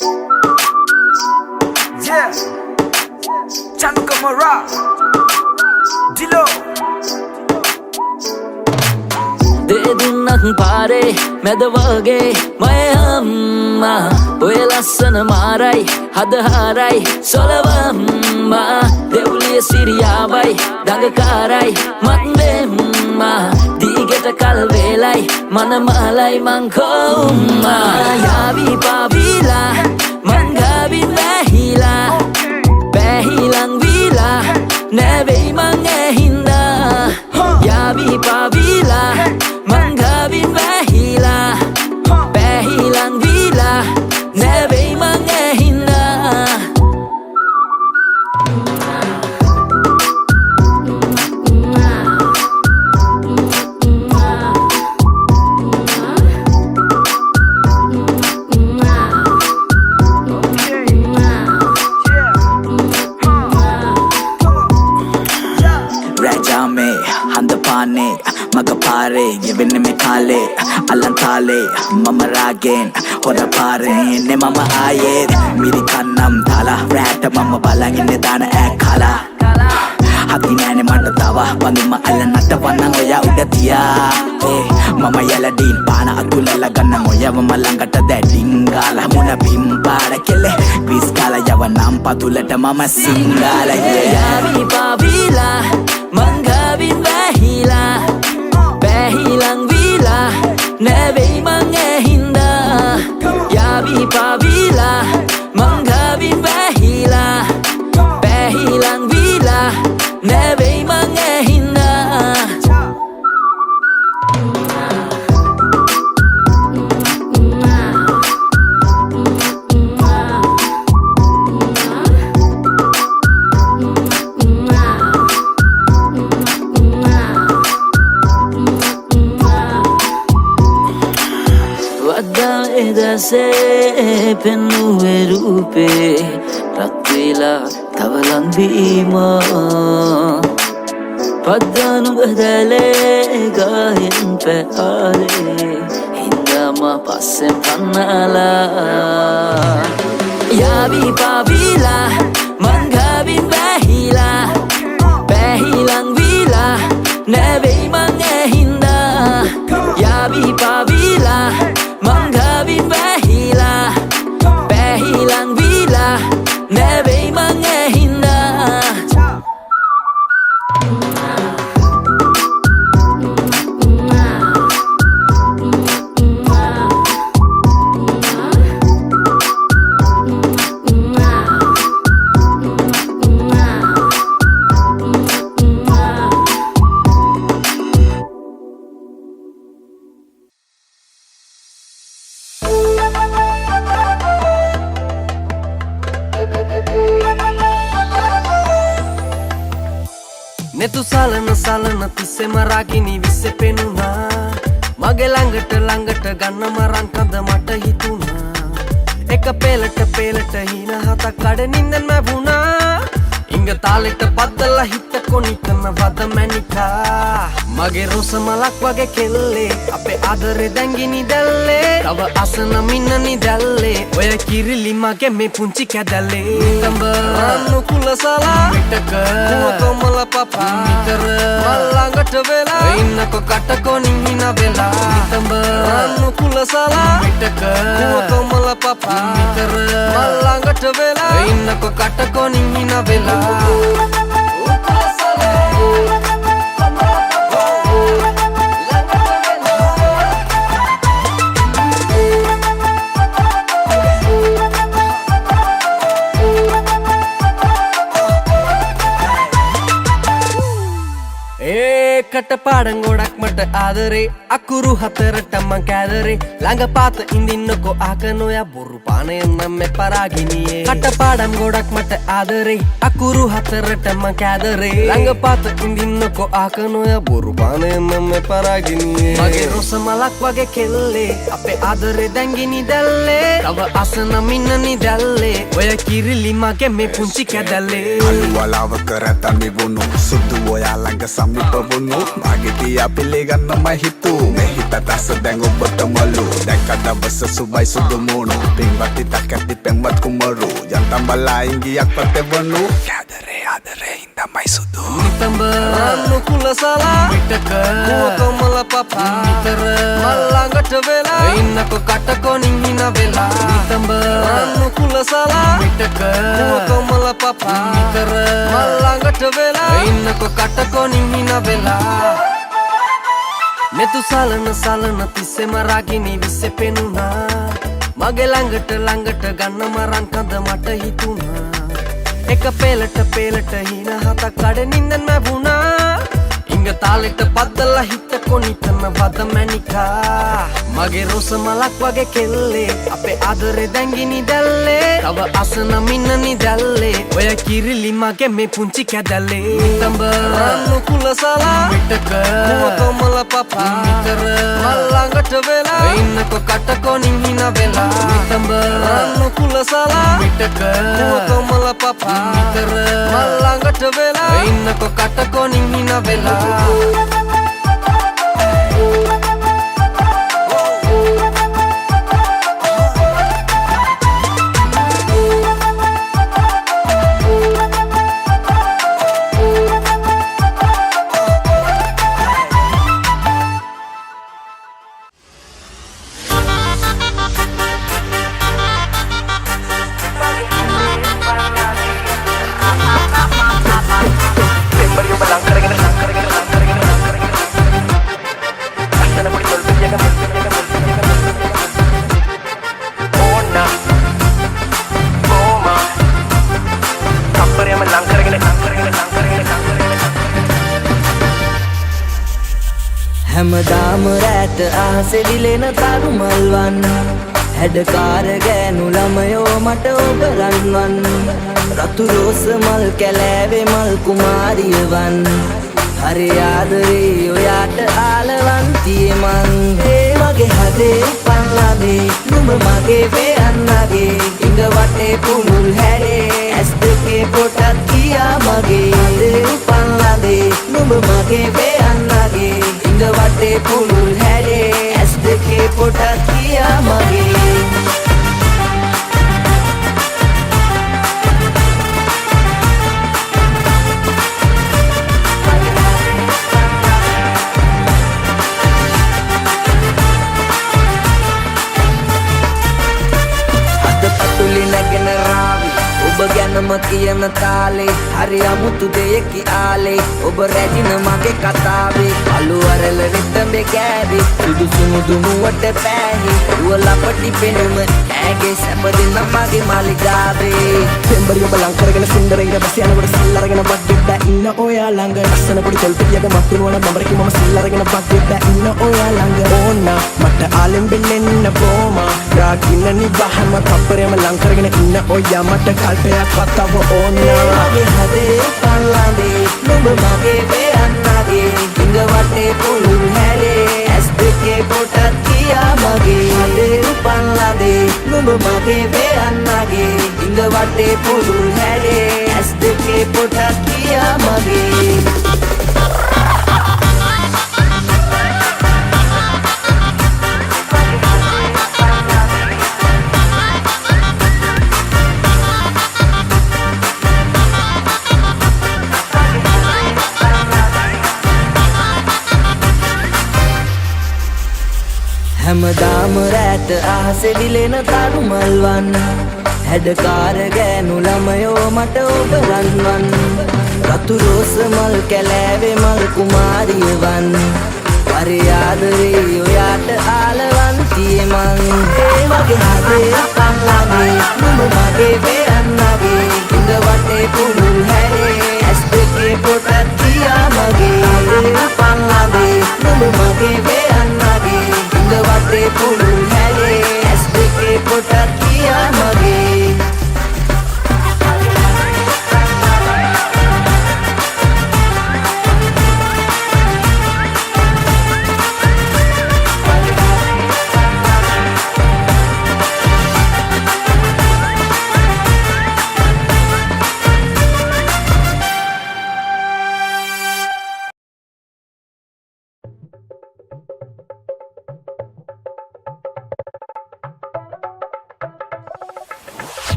Yeah, Chanu Kamara, Dilo. De dunnak pare medawage mayamma oy lassana marai hadaharai solawamma devliya siriyawai dangakarai matdemma digeta kal velai manamalai mankomma yavi pavila mangavin vahila behilang vila nevei mangehinda yavi pavila manghavin vahila behilang vila nevei mangehinda Rajame handapane magapare giving me kale alantale mama ragen hoda pare ne mama aye miri kannam thala rat mama balangine dana ekala hati nane mata tawa banduma alla natta wannan oya uda tiya mama yala din pana atulala ganna oya mama langata dadingala muna bimbara kele biskala yawanam patulata mama singala yavi pavila manghavin vahila behilang vila nevei mangehinda yavi pavila manghavin vahila behilang vila nevei mangehinda Wadam edase pennuwe rupe ratvela tavalan bima paddanu badale gayen pe ale hindama passen pannala yavi pavila manghavin vahila behilang vila nevei mangehinda yavi pavila manghavin vahila behilang vila nevei mangehinda netu salana tisse maragini visse penuna mage langata ganna maran kanda mata hituna eka pelata hina hata kade nindan mavuna inga taleta paddala hitta konikana vada manika mage rosa malak wage kelle ape adare dangini dalle tava asana minnani dalle oya kirili mage me punchi kadalle tamba rannu kulasala mitaka komala papa mitara mallangata vela innako katako ningina vela tamba rannu kulasala mitaka komala papa mitara mallangata vela innako katako ningina vela කටපාඩම් ගොඩක් මට ආදරේ අකුරු හතරටම කෑදරේ ළඟ පාත ඉඳින්නකෝ ආකනෝයා බොරු පානය නම් මේ පරාගිනියේ කටපාඩම් ගොඩක් මට ආදරේ අකුරු හතරටම කෑදරේ ළඟ පාත ඉඳින්නකෝ ආකනෝයා බොරු පානය නම් මේ පරාගිනියේ මගේ රොස මලක් වගේ කෙල්ලේ අපේ ආදරේ දැන්ගිනි දැල්ලේ තව අසන මින්නනි දැල්ලේ ඔය කිරිලි මගේ මේ පුංචි කැදල්ලේ අලු වලාව කරතන් මිවුණු සුදු ඔයා ළඟ සමීප වුණු මාගේ පියා පිළිගන්න මම හිතු මේ හිත තස දැන් ඔබට මලු දැක්ක දවස සුබයි සුදු මුණු පින්වත් ඉතක් ඇති පෙම්වත් කුමරු යන්තම් බලා ඉංගියක් පතෙවනු ආදරේ හින්දමයි සුදු නිතඹ රන්නු කුලසලා පිටක කොමල පපා නිතර මල්ලඟට වෙලා ඉන්නකො කටකොනින් හින වෙලා නිතඹ රන්නු කුලසලා පිටක කොමල පපා නිතර මල්ලඟට වෙලා ඉන්නකො කටකොනින් හින වෙලා මෙතු සලන තිස්සෙම රාගිනී විස්සෙ පෙනුණා මගේ ළඟට ගන්න මරන් කඳ මට හිතුණා එක පෙලට හින හතක් කඩනින්ද නැවුණා ඉංග තාලෙට පද්දලා හිත කොනිතන වද මැනිකා මගේ රොස මලක් වගේ කෙල්ලේ අපේ ආදරේ දැංගිනි දැල්ලේ තව අසන මින්නනි දැල්ලේ ඔය කිරිලි මගේ මේ පුංචි කැදල්ලේ නිතඹ රන්නු කුලසලා පිටක කොමල පපා නිතර මල්ලඟට වෙලා ඉන්නකො කටකොනින් හින වෙලා නිතඹ රන්නු කුලසලා පිටක කොමල පපා නිතර මල්ලඟට වෙලා ඉන්නකො කටකොනින් හින වෙලා හැමදාම රැට ආසෙ විලෙන තරු මල්වන් හැඩකාර ගෑනු ළමයෝ මට ඔබ රන්වන් රතු රෝස මල් කැලෑවේ මල් කුමාරියවන් හරි ආදරේ ඔයාට ආලවන්තියේ මං ඒ මගේ හදේ පන්ලාදේ නුඹ මගේ වෙයන්නගේ ඉඟ වටේ පුනුල් හැඩේ ඇස් දෙකේ පොටත් කියා මගේ හදේ පන්ලාදේ නුඹ මගේ වෙයන්නගේ ඉඟ වටේ පුනුල් හැඩේ ඇස් දෙකේ පොටත් කියා මගේ ඔබ ගැනම කියන තාලේ හරි අමුතු දෙයකි ආලේ ඔබ රැජින මගේ කතාවේ අලු අරල රිද්දඹේ කෑවේ සුදු සුමුදු මුවට පෑහි දුවලපටි පෙනුම ඈගේ සැපදින මගේ මාලිගාවේ පෙම්බරි ඔබ ලං කරගෙන සුන්දර ඉර බස් යනකොට සිල් අරගෙන බඩෙද්දා ඉන්න ඔයා ළඟ ලස්සන පොඩි තොල්පිටියක මත් වෙනවන බඹරකි මම සිල් අරගෙන බඩෙද්දා ඉන්න ඔයා ළඟ ඕන්න මට ආලෙන් බෙල්ලෙන්න බෝමා රාගින්න නිවහම තප්පරයම ලං කරගෙන ඉන්න ඔයා මට කල්පයක් වත්තව ඕන්න මගේ හදේ පල්ලාදේ නුඹ මගේ වෙයන්නගේ ඉඟ වටේ පුනුල් හැඩේ ඇස් දෙකේ පොටත් කියා මගේ හදේ පල්ලාදේ නුඹ මගේ වෙයන්නගේ ඉඟ වටේ පුනුල් හැඩේ ඇස් දෙකේ පොටත් කියා මගේ හැමදාම රැට ආසෙ විලෙන තරු මල්වන් හැඩකාර ගෑනු ළමයෝ මට ඔබ රන්වන් රතු රෝස මල් කැලෑවේ මල් කුමාරියවන් හරි ආදරේ ඔයාට ආලවන්තියේ මං ඒ මගේ හදේ පන්ලාගේ නුඹ මගේ වෙයන්නගේ ඉඟ වටේ පුනුල් හැඩේ ඇස් දෙකේ පොටත් කියා මගේ හදේ පන්ලාගේ නුඹ මගේ වෙයන්නගේ ඉඟ වටේ පුනුල් හැඩේ ඇස් දෙකේ පොටත් කියා මගේ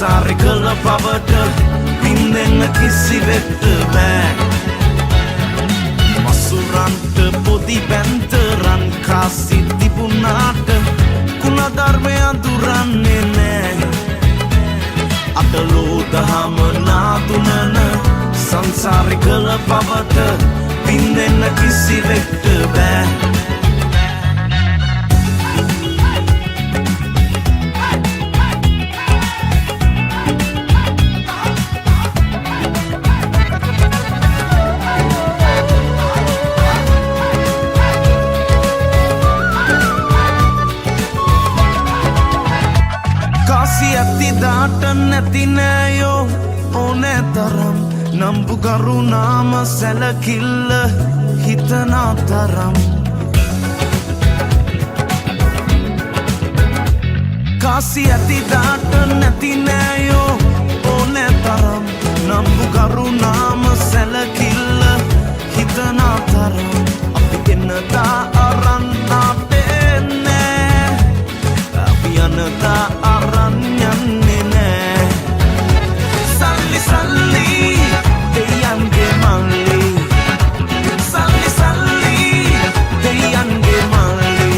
සංසාරේ කළ පවට පින්දෙන්න කිසිවෙක්ට බෑ මසුරන්ට පොදි බැන්තරන් කාසි තිබුණාට කුණධර්මය අඳුරන්නේ නෑ අටලෝ දහම නාතුනන සංසාරේ කළ පවට පින්දෙන්න කිසිවෙක්ට බෑ ඇතිදාට නැති නෑයෝ ඕනෑ තරම් නම්බු කරුණාම සැලකිල්ල හිතනා තරම් කාසි ඇතිදාට නැති නෑයෝ ඕනෑ තරම් නම්බු කරුණාම සැලකිල්ල හිතනා තරම් අපි එන්නතා අරන් ආපෙන්නෑ අපි යනතා අරන් යන්නේ නෑ සල්ලි සල්ලි දෙයන්ගේ මල්ලි සල්ලි සල්ලි දෙයන්ගේ මල්ලි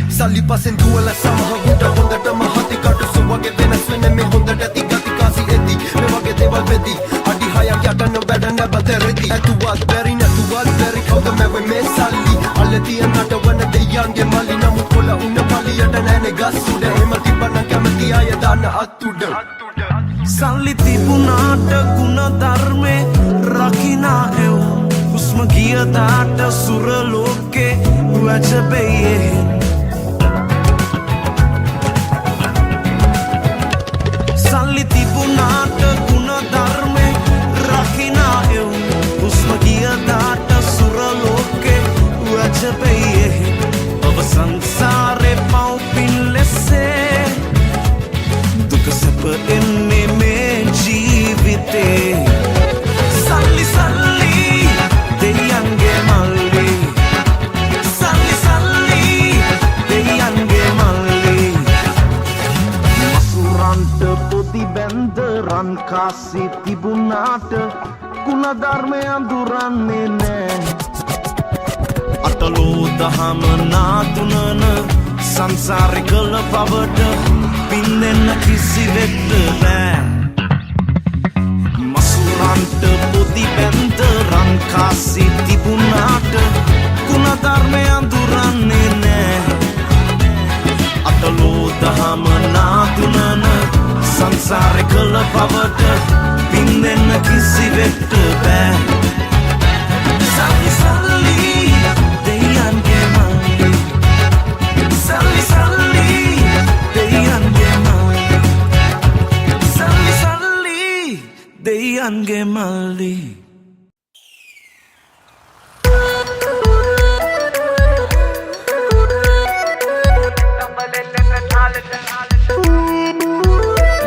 සල්ලි පසෙන් දුවල සමහගුට හොඳටම හතිකට සුවගේ වෙනස් වෙන මේ හොඳට ඇති ගති කාසි ඇති මේ වගේ දේවල් වෙති අඩි හයක් යටන වැඩ නැබතරෙති ඇතුවත් බැරි නැතුවත් බැරි කවුද මැවෙ මේ සල්ලි අල්ල තියන්නට වන දෙයන්ගේ මල්ලි නමුත් කොල උන්න පලියට නෑනේ ගස් උඩ එහෙම තිබ්බනම් කැමති අය දාන්න අත් උඩ සල්ලි තිබුණාට ගුණ ධර්මේ රකිනා එවුම් හුස්ම ගියදාට සුර ලෝකේ වැජබෙයේ සල්ලි තිබුණාට ගුණ ධර්මේ රකිනා එවුම් හුස්ම ගියදාට සුර ලෝකේ වැජබෙයේ ඔබ සංසාරේ පව්පින් ලෙසේ දුක සැප එන්නේ මේ ජීවිතේ සල්ලි සල්ලි දෙයන්ගේ මල්ලි සල්ලි සල්ලි දෙයන්ගේ මල්ලි මසුරන්ට පොදි බැන්දරන් කාසි තිබුණාට කුණධර්මය අඳුරන්නේ නෑ අටලෝ දහම නාතුනන සංසාරේ කළ පවට පින්දෙන්න කිසිවෙක්ට බෑ මසුරන්ට පොදි බැන්දරන් කාසි තිබුණාට කුණධර්මය අඳුරන්නේ නෑ අටලෝ දහම නාතුනන සංසාරේ කළ පවට පින්දෙන්න කිසිවෙක්ට බෑ සල්ලි සල්ලි දෙයන්ගේ මල්ලි සල්ලි සල්ලි දෙයන්ගේ මල්ලි සල්ලි සල්ලි දෙයන්ගේ මල්ලි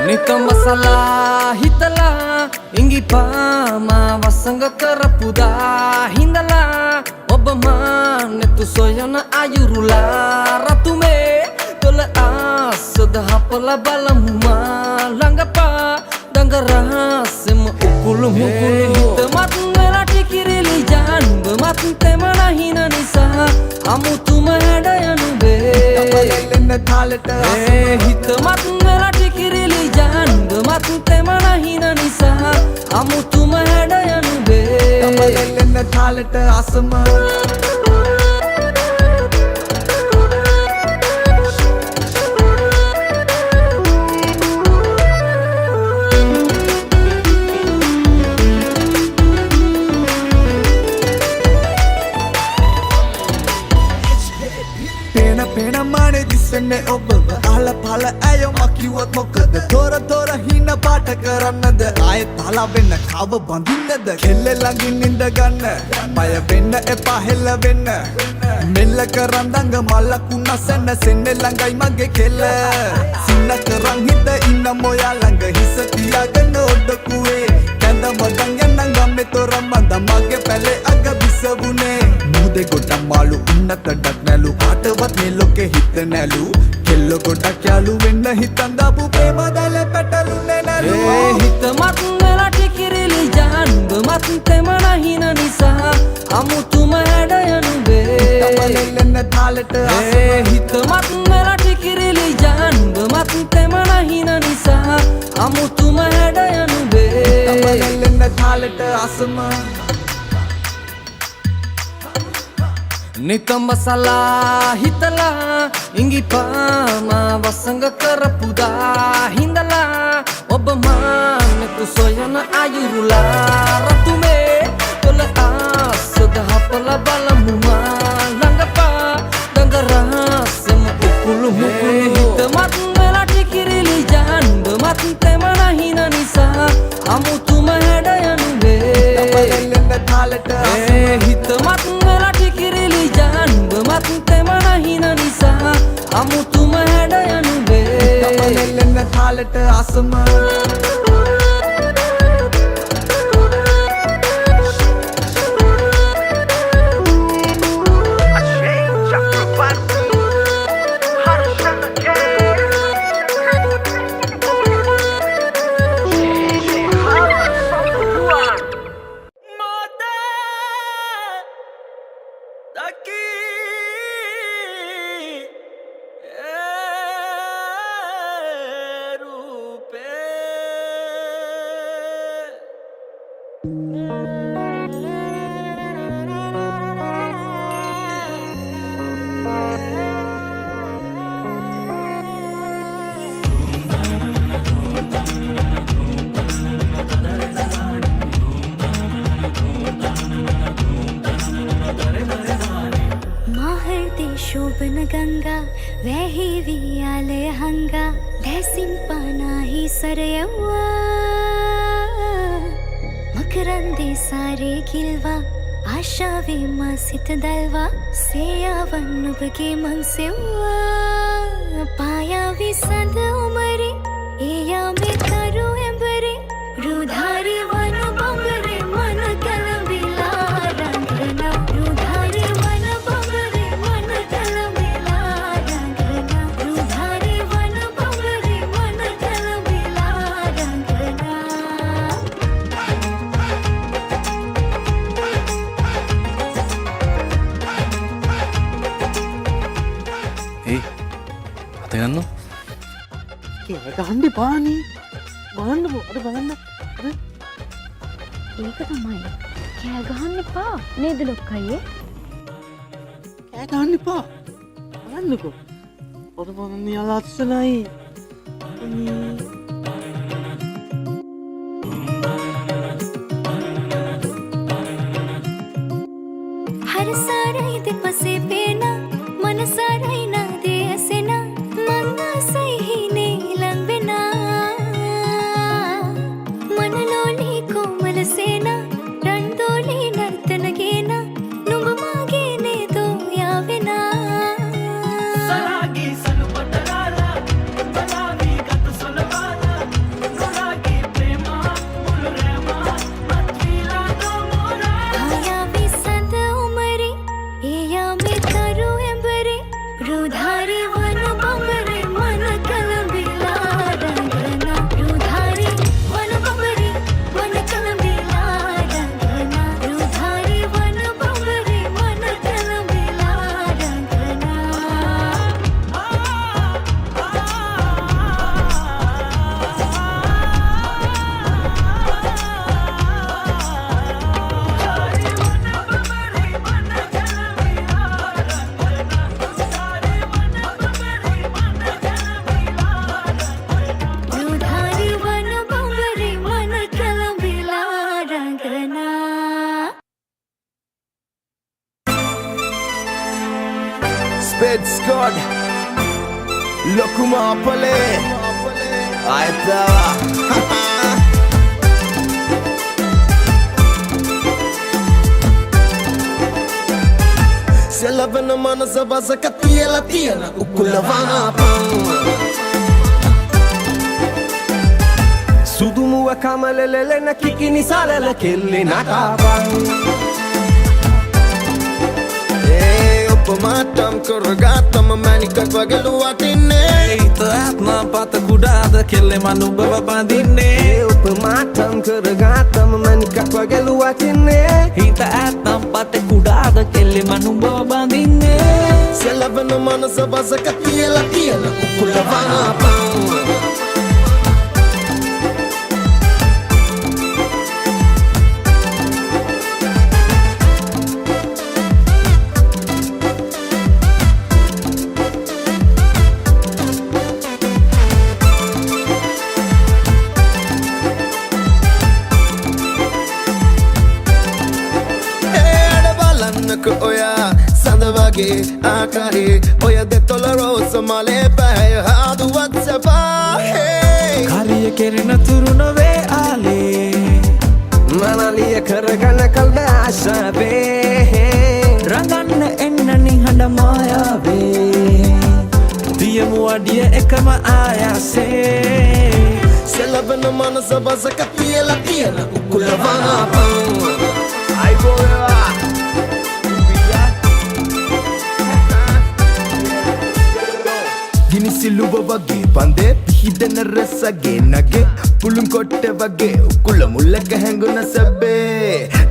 නිත මසලා හිතලා ඉඟි පාමා වසඟ කරපුදා හිඳලා ඔබ මානෙතු සොයන අයුරුලා රතුමේ තොල ආසද හපල බලමුමා ළඟපා දඟරහසෙම උකුළු මුකුළු හිතමත් වෙලා ටිකිරිලි ජාන්බ මත් තෙමන හින නිසා අමුතුම හැඩ යනුබේ තාලට හිතමත් වෙලා ටිකිරිලි ජාන්බ මත් තෙමන හින නිසා අමුතුම හැඩ යනුබේ එල්ලෙන්න තාලට අසම පේන මානේ දිස්සන්නේ ඔබව අහල පහල ඇයෝ මකිවත් මොකද තොර තොර හින පාට කරන්නද ආයෙත් හලා වෙන්න කව බඳින්නද කෙල්ල ළඟින් ඉඳ ගන්න බය වෙන්න එපා හෙල්ල වෙන්න මෙල්ල කරන් දඟ මල්ලකුණ සැන්න සෙන්න ළඟයි මගේ කෙල්ල සින්න කරන් හිත ඉන්න මොයා ළඟ හිස තියාගෙන ඔඩකුවේ කැඳ මඩන් යන්න ගම්මේ තොර මඳ මගේ පැලේ අග බිසවුනේ මුදේ ගොඩ මාළු උන්නත ඩක් නැලු කාටවත් මේ ලෝකේ හිත නැලු කෙල්ල ගොඩක් යාළු වෙන්න හිතන්දාපු ප්‍රේම දැල පැටළුනේ නලු හිත මත් වෙලා ටිකිරිලි ජානුඹ මත් තෙමන හින නිසා අමුතුම හැඩයනු වේ තමලෙල්ලෙන්න තාලෙට හිත මත් වෙලා ටිකිරිලි ජානුඹ මත් තෙමන හින නිසා අමුතුම හැඩයනු වේ තමලෙල්ලෙන්න තාලෙට අසම නිතඹ සලා හිතලා ඉඟිපාමා වසඟ කරපුදා හිඳලා ඔබ මානෙකු සොයන අයුරුලා රතුමේ කොළ ආසද හපල බලමුමා ළඟපා දඟරහසම උකුළු මුකුළු හිත මත් වෙලා ටිකිරිලි ජානුඹ මත් තෙමන හින නිසා අමුතුම හැඩයනු වේ තමලෙල්ලෙන්න තාලෙට හිත මත් වෙලා ටිකිරිලි ජානුඹ මත් තෙමන හින නිසා අමුතුම හැඩයනු වේ තමලෙල්ලෙන්න තාලෙට අසම शोभन गंगा वही वियालय हंगा डैसिन पानाही सरयवा मकरंदे सारे गिलवा आशावे मासित दलवा सेयावन्नुबगे मंसेवा पाया विसंद उमरे एया में करो एंबरे रुधारी वन बंबरे मन कलबिला रंगना रुधारी वन बंबरे मन कलबिला रंगना रुधारी वन बंबरे मन कलबिला रंगना ඒ අත ගන්න ගහන්ඩි පානී බලන්න අට බලන්න ඒක තමයි කෑ ගහන්න එපා නේද ලොක්කයියේ කෑ ගහන්න එපා බලන්නකෝ ඔත බලන්න යාලා ලස්සනයි हर साराई दे पसे पेना मन साराई ना दे असेना मंगा सही ने लंबना मन लोली कोमल सेना रंदोली नर्तन गेना नुඹ मागे ने दो यावेना सरागी सलुपटराला बलावी गत सोलवाला नुरागी प्रेमा मुलरेमा मत्वीला दो मोरा आया विसंद उमरे एया में करो एंबरे रुधारी वन बंबरे मन कलबिला रंगना रुधारी वन बंबरे मन कलबिला रंगना रुधारी वन बंबरे मन कलबिला रुधारी वन बंबरे मन कलबिला रंगना Sped Squad Lokuma Apale Aitawa Selabana manasa basa katiyela tiyana ukulavana pang Sudumuwa kamalelele na kikini salala kelli nakaban Hey, opamatam koragatam manikak wagaluwatinne පත කුඩාද කෙල්ලෙම නුඹව බඳින්නේ උපමාටම් කරගත්තම මැනිකක් වගේ ලුවටින්නේ හිත ඇත්නම් පත කුඩාද කෙල්ලෙම නුඹව බඳින්නේ සෙලවෙන මනස බසක කියලා කියන කුලවනාපම් oya sandavage akare oya de tolaro somale pay hadu whatsapp hey කලිය කෙරෙන තුරුන වේ ආලේ manaliya karagana kalda ashabe රඟන්න එන්න නිහඬ මායාවේ තියමු අඩිය එකම ආයාසේ සෙලවෙන මනස බසක කියලා කියන කුලවනාපම් ai boya ಗಿನಿಸಿಲುವ ವಗೆ ಬಂದೆ ಹಿದನ ರಸಗೆ ನಗೆ ಪುಳುಂ ಕೊಟ್ಟೆ ವಗೆ ಕುಳ ಮುಲ್ಲಕ ಹೆಂಗುನ ಸಬ್ಬೆ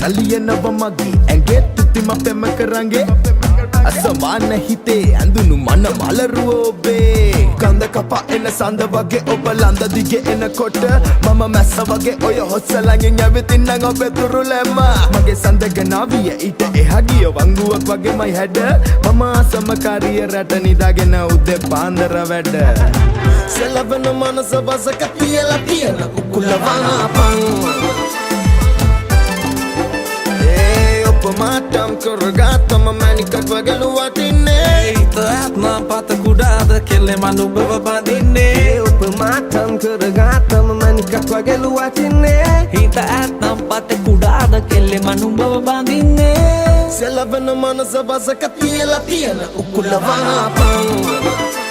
ನಲಿಯ ನವ ಮಗಿ ಎಂಗೆ ತುತ್ತಿಮ ಪೆಮ್ಮಕರಂಗೆ ಅಸಮಾನ ಹಿತೆ ಅಂದುನು ಮನ ಮಲರುವೋಬೆ ಕಂದ ಕಪ ಎನ ಸಂದ ವಗೆ ಒಬ್ಬ ಲಂದ ದಿಗೆ ಎನ ಕೊಟ್ಟ ಮಮ ಮೆಸ್ಸ ವಗೆ ಒಯ ಹೊಸಲಂಗೆ ಞವೆ ತಿನ್ನಂಗ ಒಬ್ಬೆ ತುರುಲೆಮ್ಮ ಮಗೆ ಸಂದಗ ನಾವಿಯ ಇಟ ಎಹಗಿಯ ವಂಗುවක් ವಗೆ ಮೈ ಹೆಡ ಮಮ ಸಮಕಾರಿಯ ರಟ ನಿದಾಗೆನ ಉದ್ದೆ ಪಾಂದರ වැඩ සෙලවෙන මනස බසක කියලා කියන කුලවනාපම් උපමාටම් කරගත්තම මැනිකක් වගේ ලුවටින්නේ හිත ඇත්නම් පත කුඩාද කෙල්ලෙම නුඹව බඳින්නේ උපමාටම් කරගත්තම මැනිකක් වගේ ලුවටින්නේ හිත ඇත්නම් පත කුඩාද කෙල්ලෙම නුඹව බඳින්නේ සෙලවෙන මනස බසක කියලා කියන කුලවනාපම්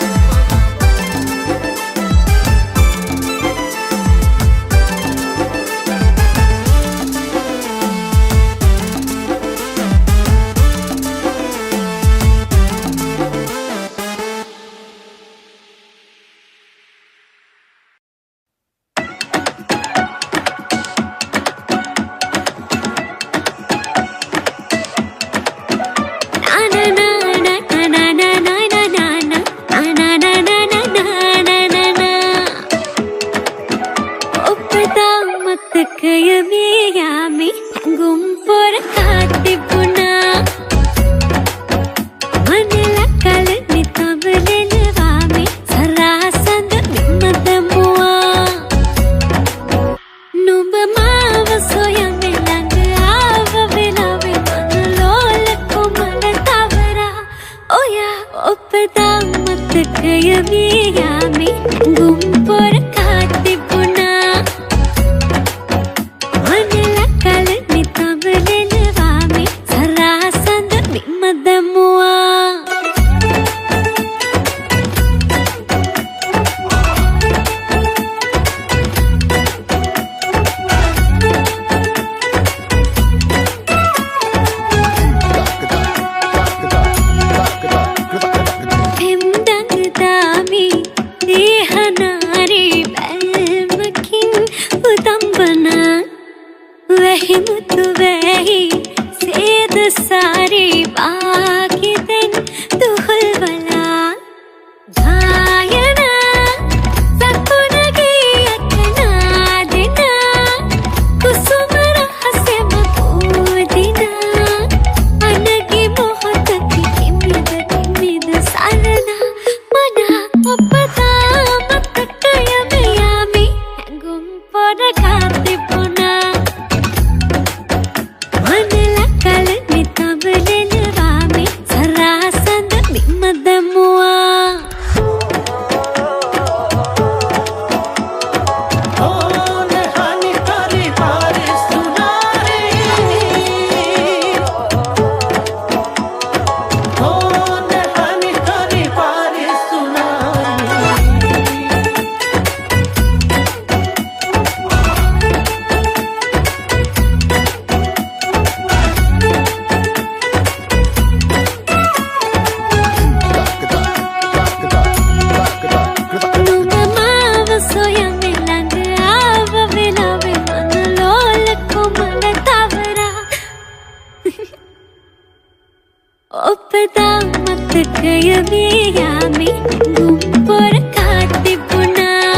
මතකය මේ යාමේ ගුම්පොර කාතිබුණා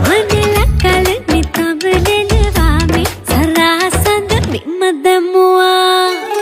අනල කලනි තඹලෙනවාමේ සරාසඳ බිම දමුවා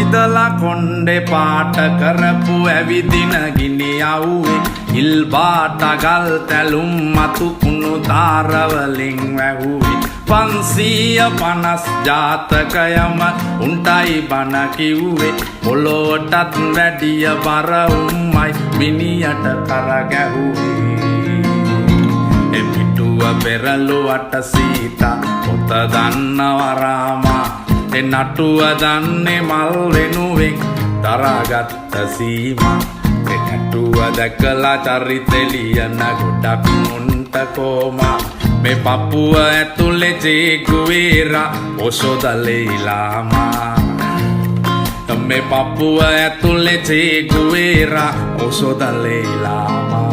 විදලා කොණ්ඩේ පාට කරපු ඇවිදින ගිනි යව්වේ ඉල් බාට ගල් තැලුම් මතු කුණු දාරවලින් වැහුවේ 550 ජාතකයම උන්ටයි බන කිව්වේ පොළොවටත් වැඩිය බර උම්මයි මිනියට කර ගැහුවේ එපිටුව පෙරළුවට සීතා පොත දන්නව රාමා නටුව දන්නේ මල් වෙනුවෙන් තරගත්ත සීමා නටුව දැකලා චරිතෙලියන ගොඩක් මුන්ට කෝමා මේ පපුව ඇතුලේ ජේගුවේරා ඔසොදලේලාමා මේ පපුව ඇතුලේ ජේගුවේරා ඔසොදලේලාමා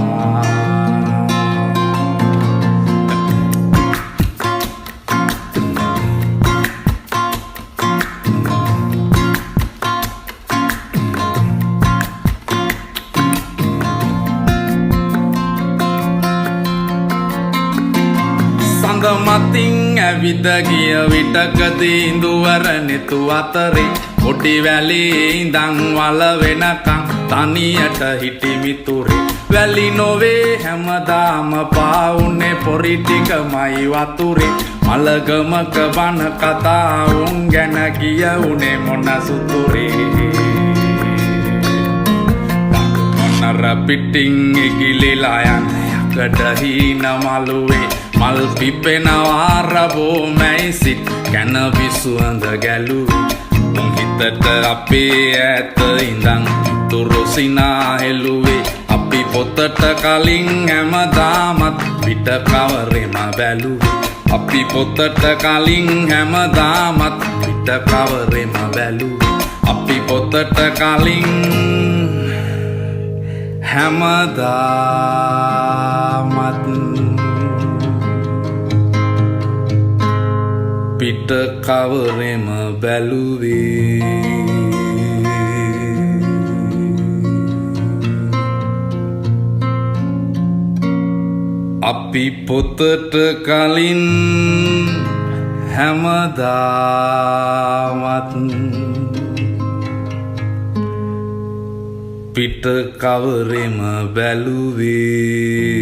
මතින් ඇවිද ගිය විටකදී ඉඳුවරනෙතු අතරේ කොටි වැලේ ඉඳන් වල වෙනකන් තනියට හිටි මිතුරේ වැලි නොවේ හැමදාම පාවුනේ පොරි ටිකමයි වතුරේ මලගමක බන කතා උන් ගැන කියුනේ මොන සුතුරේ මොනර පිටින් ඉගිලිලා යන්නේ යකඩ හීන මලුවේ මල් පිපෙනවා රබෝ මැයිසිත් කැන විසුවඳ ගැලුවේ උන් හිතට අපේ ඇත ඉඳන් තුරුසිනා හෙළුවේ අපි පොතට කලින් හැමදාමත් පිට කවරෙම බැලුවේ අපි පොතට කලින් හැමදාමත් පිට කවරෙම බැලුවේ අපි පොතට කලින් හැමදාමත් පිට කවරෙම බැලුවේ අපි පොතට කලින් හැමදාමත් පිට කවරෙම බැලුවේ